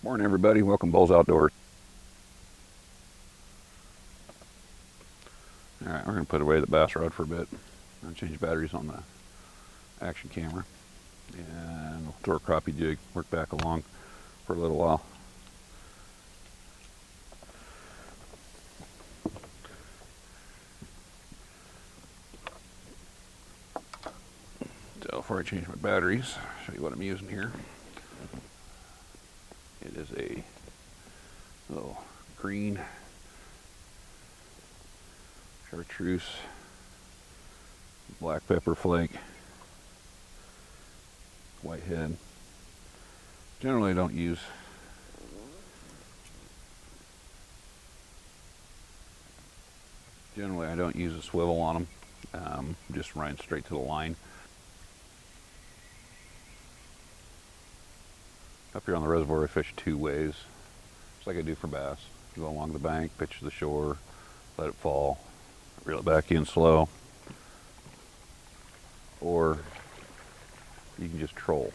Morning everybody, welcome Bulls Outdoors. Alright, we're going to put away the bass rod for a bit. I'm going to change batteries on the action camera. And we'll throw a crappie jig, work back along for a little while. So before I change my batteries, I'll show you what I'm using here. It is a little green chartreuse black pepper flake whitehead. Generally I don't use a swivel on them, just run straight to the line. Up here on the reservoir I fish two ways, just like I do for bass. Go along the bank, pitch to the shore, let it fall, reel it back in slow, or you can just troll.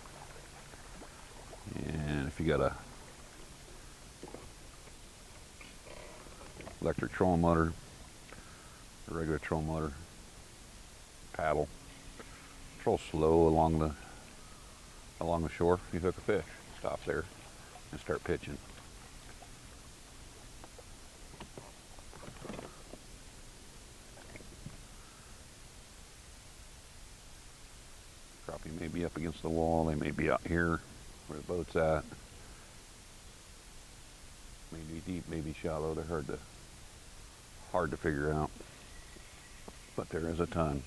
And if you got a electric trolling motor, a regular trolling motor, paddle, troll slow along the shore, you hook a fish, stop there and start pitching. Crappie may be up against the wall, they may be out here where the boat's at. Maybe deep, maybe shallow, they're hard to figure out. But there is a ton.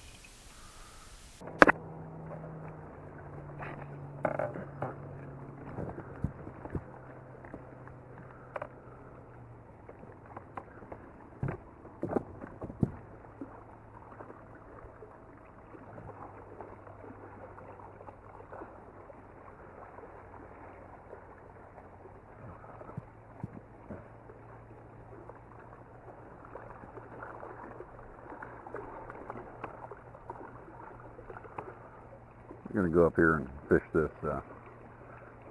I'm going to go up here and fish this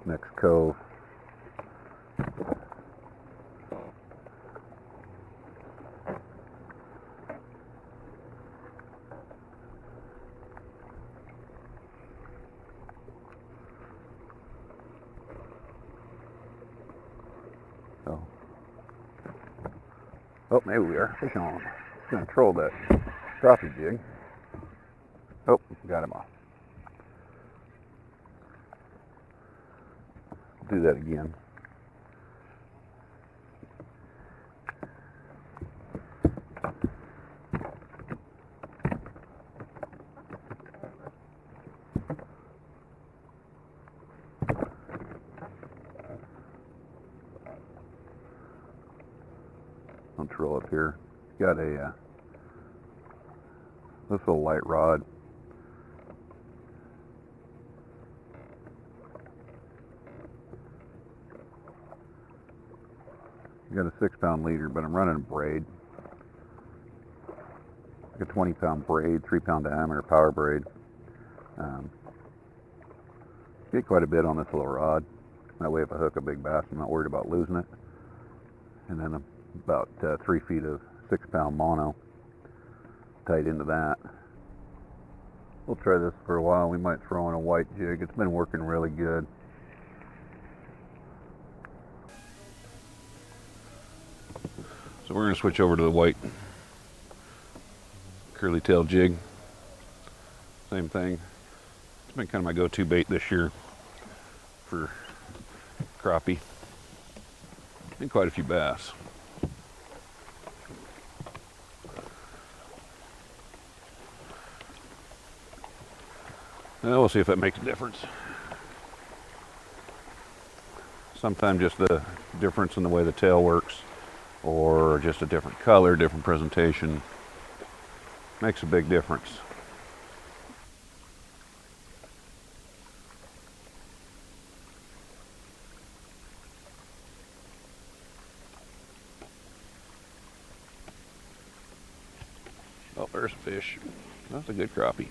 next cove. Oh, maybe we are fishing on him. Just going to troll that crappie jig. Oh, got him off. Do that again. I'll troll up here. Got a this little light rod. Got a 6-pound leader, but I'm running a braid. Like a 20-pound braid, 3-pound diameter power braid. Get quite a bit on this little rod. That way if I hook a big bass, I'm not worried about losing it. And then about 3 feet of 6-pound mono tied into that. We'll try this for a while. We might throw in a white jig. It's been working really good. So we're going to switch over to the white curly tail jig. Same thing. It's been kind of my go-to bait this year for crappie and quite a few bass. Now we'll see if that makes a difference. Sometimes just the difference in the way the tail works, or just a different color, different presentation, makes a big difference. Oh, there's a fish. That's a good crappie.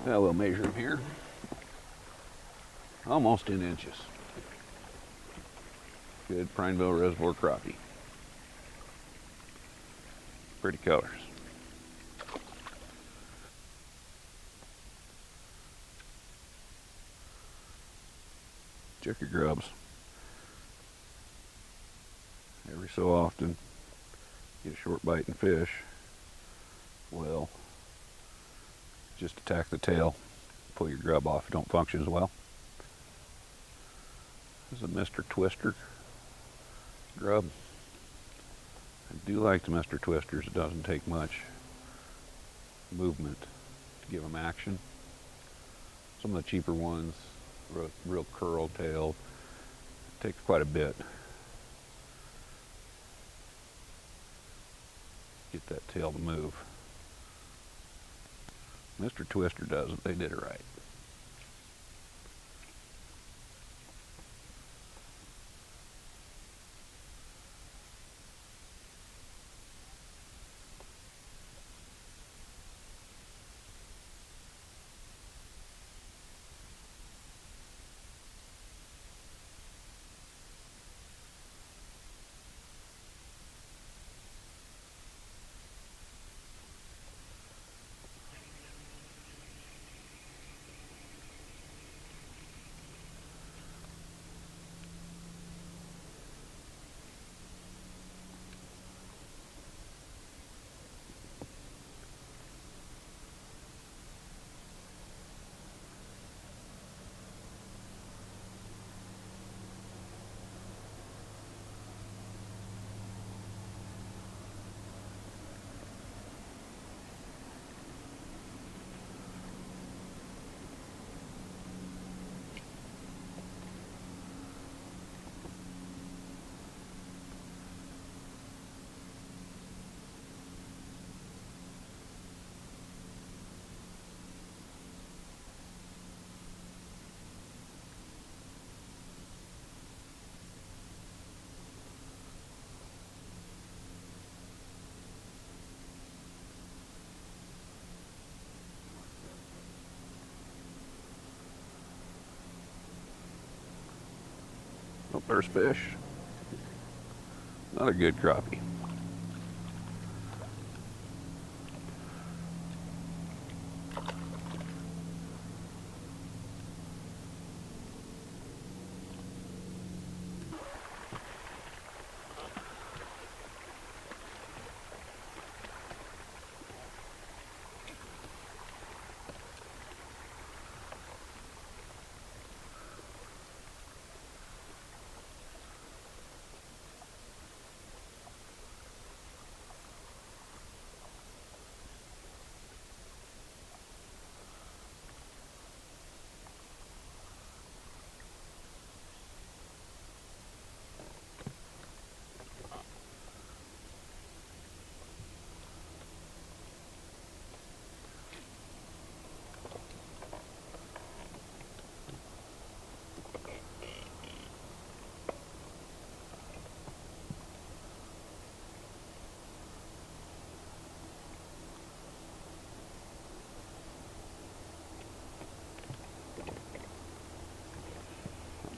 Now we'll measure them here. Almost 10 inches. Good Prineville Reservoir Crappie. Pretty colors. Check your grubs. Every so often, get a short biting fish. Well, just attack the tail. Pull your grub off. It don't function as well. This is a Mr. Twister grub. I do like the Mr. Twisters. It doesn't take much movement to give them action. Some of the cheaper ones, real curl tail, takes quite a bit. Get that tail to move. Mr. Twister does it. They did it right. Oh, there's fish. Not a good crappie.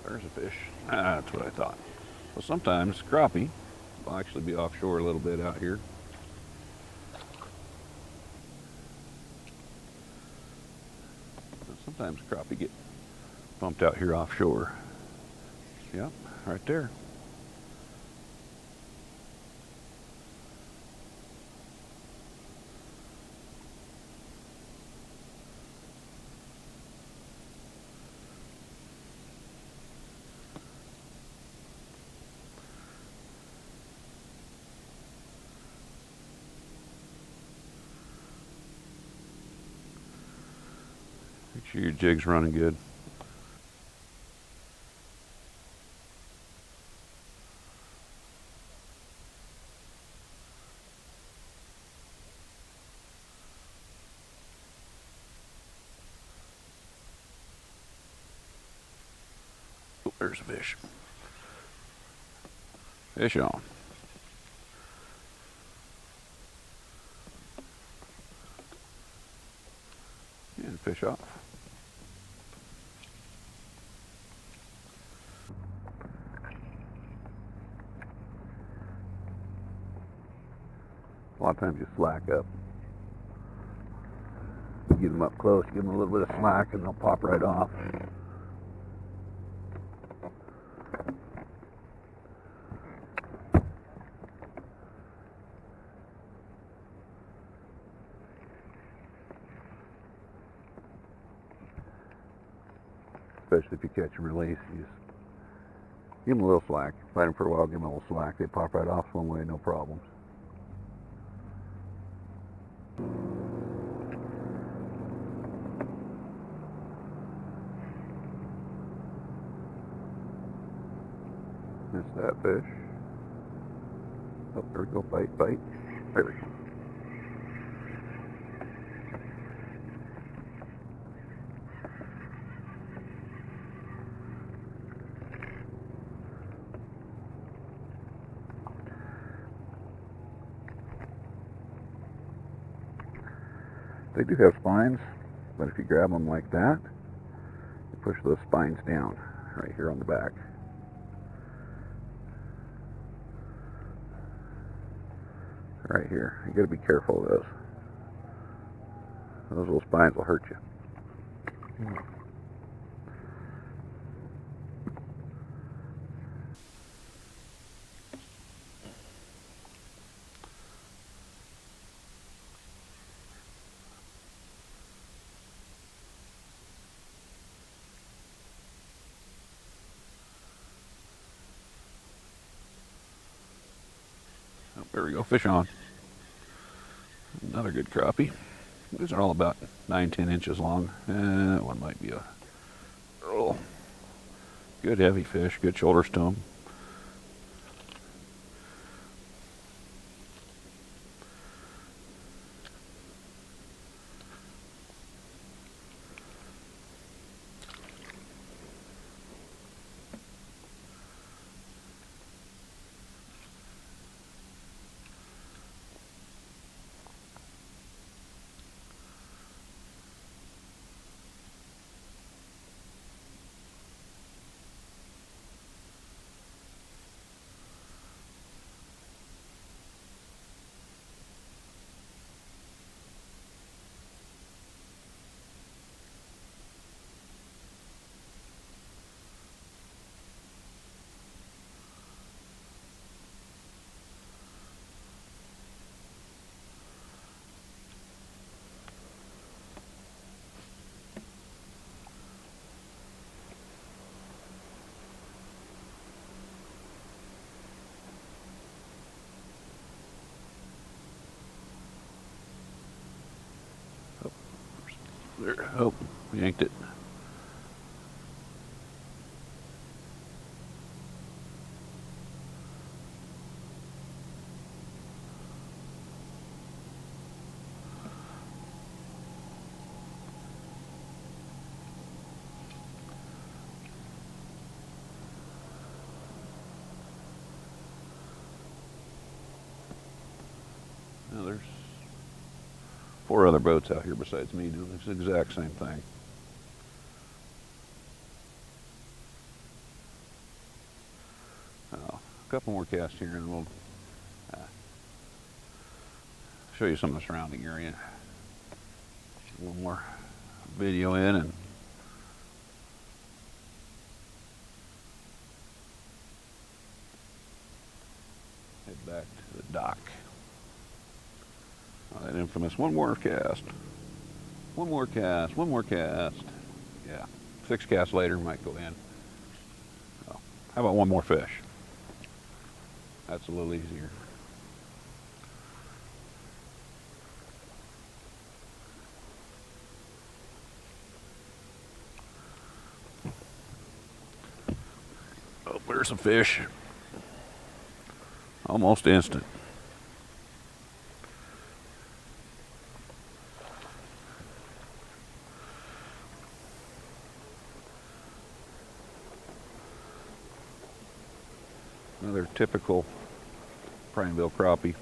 There's a fish. That's what I thought. Well, sometimes crappie will actually be offshore a little bit out here. But sometimes crappie get bumped out here offshore. Yep, right there. Make sure your jig's running good. Oh, there's a fish. Fish on. And fish off. A lot of times you slack up. Get them up close, give them a little bit of slack, and they'll pop right off. Especially if you catch and release, you just give them a little slack. Fight them for a while, give them a little slack. They pop right off one way, no problems. Missed that fish. Oh, there we go. Bite, bite. There we go. They do have spines, but if you grab them like that, you push those spines down right here on the back. Right here. You got to be careful of those. Those little spines will hurt you. Oh, there we go. Fish on. Another good crappie. These are all about 9-10 inches long. That one might be a good heavy fish. Good shoulders to them. There. Oh, we yanked it. Now there's 4 other boats out here besides me doing this exact same thing. A couple more casts here and we'll show you some of the surrounding area. A little more video in and head back to the dock. That infamous one more cast. One more cast. One more cast. Yeah. 6 casts later might go in. So, how about one more fish? That's a little easier. Oh, there's a fish. Almost instant. Another typical Prineville crappie,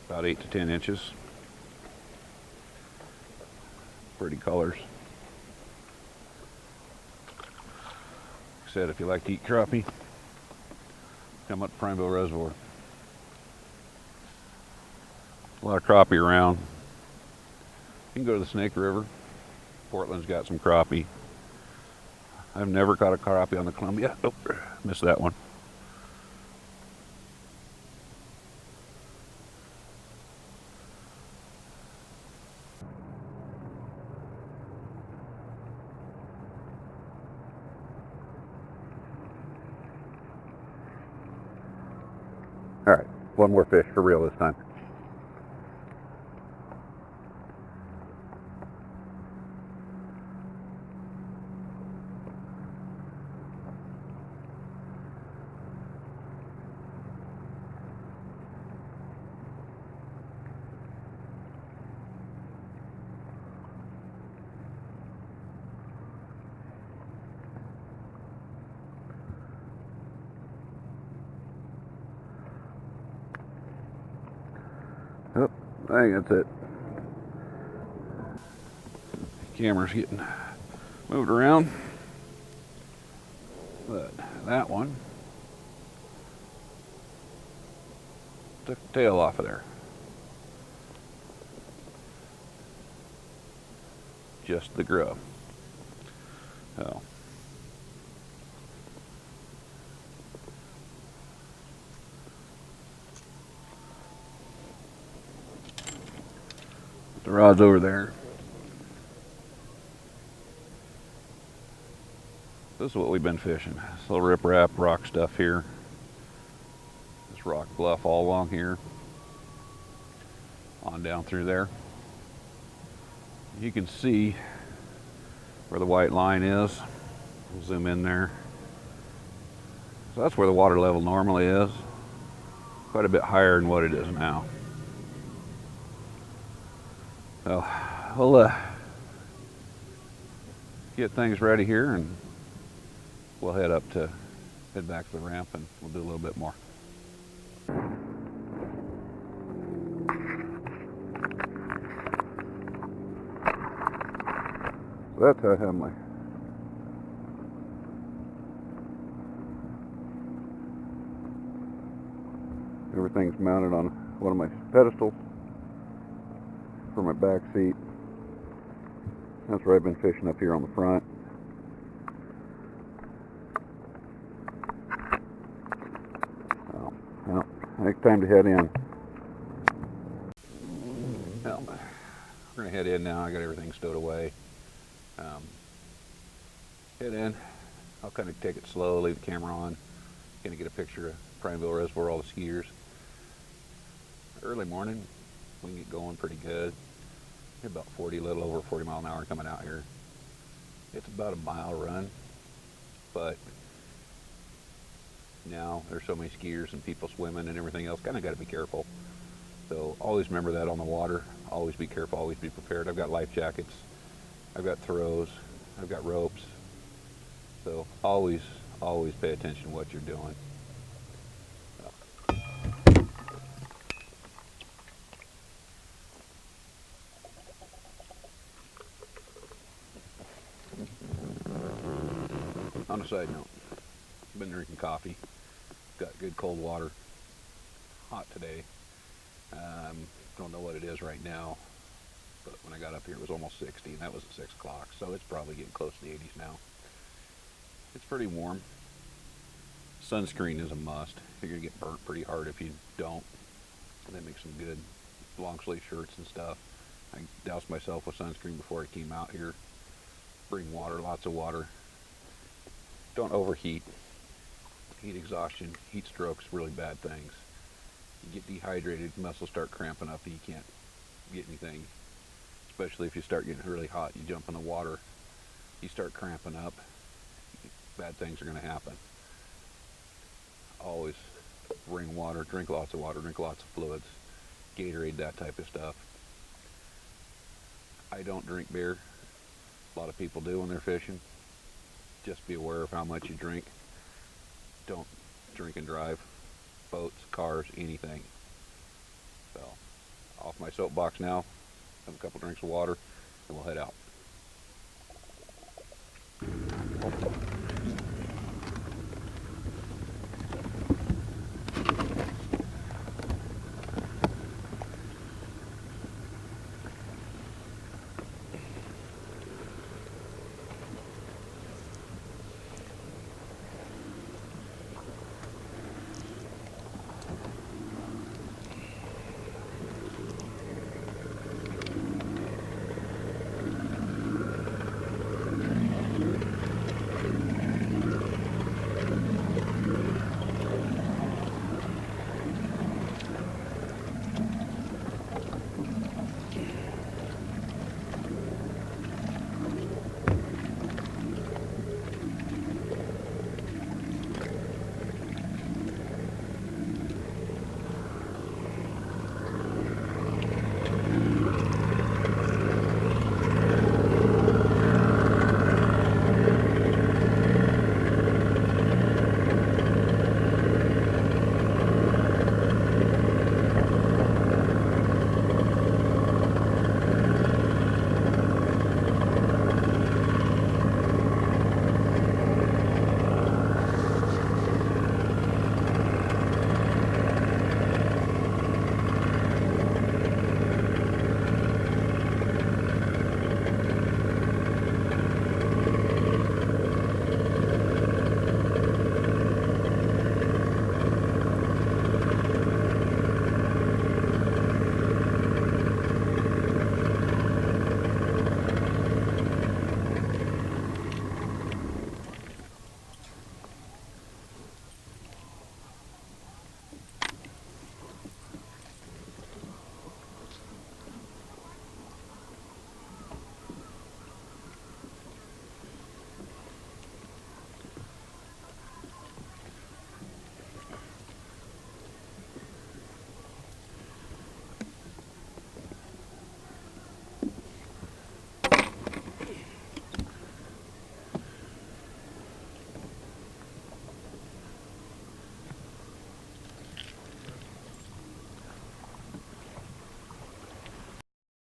about 8 to 10 inches. Pretty colors. Like I said, if you like to eat crappie, come up to Prineville Reservoir. A lot of crappie around. You can go to the Snake River. Portland's got some crappie. I've never caught a crappie on the Columbia. Oh, missed that one. All right, one more fish for real this time. Oh, I think that's it. Camera's getting moved around, but that one took the tail off of there. Just the grub. Oh. The rod's over there. This is what we've been fishing. This little riprap rock stuff here. This rock bluff all along here. On down through there. You can see where the white line is. We'll zoom in there. So that's where the water level normally is. Quite a bit higher than what it is now. So we'll get things ready here and we'll head back to the ramp and we'll do a little bit more. So that's how I have my everything's mounted on one of my pedestals for my back seat. That's where I've been fishing, up here on the front. Well, I think it's time to head in. Well, we're going to head in now. I got everything stowed away. Head in. I'll kind of take it slow, leave the camera on. Going to get a picture of Prineville Reservoir, all the skiers. Early morning, we can get going pretty good. About 40, a little over 40 mile an hour coming out here. It's about a mile run, but now there's so many skiers and people swimming and everything else, kind of got to be careful. So always remember that on the water. Always be careful, always be prepared. I've got life jackets, I've got throws, I've got ropes. So always pay attention to what you're doing. On a side note, I've been drinking coffee, got good cold water, hot today. Don't know what it is right now, but when I got up here it was almost 60 and that was at 6 o'clock, so it's probably getting close to the 80s now. It's pretty warm. Sunscreen is a must. You're going to get burnt pretty hard if you don't. They make some good long sleeve shirts and stuff. I doused myself with sunscreen before I came out here. Bring water, lots of water. Don't overheat. Heat exhaustion, heat strokes, really bad things. You get dehydrated, muscles start cramping up and you can't get anything. Especially if you start getting really hot, you jump in the water, you start cramping up, bad things are going to happen. Always bring water, drink lots of water, drink lots of fluids, Gatorade, that type of stuff. I don't drink beer. A lot of people do when they're fishing. Just be aware of how much you drink. Don't drink and drive. Boats, cars, anything. So, off my soapbox now. Have a couple drinks of water, and we'll head out. Oh.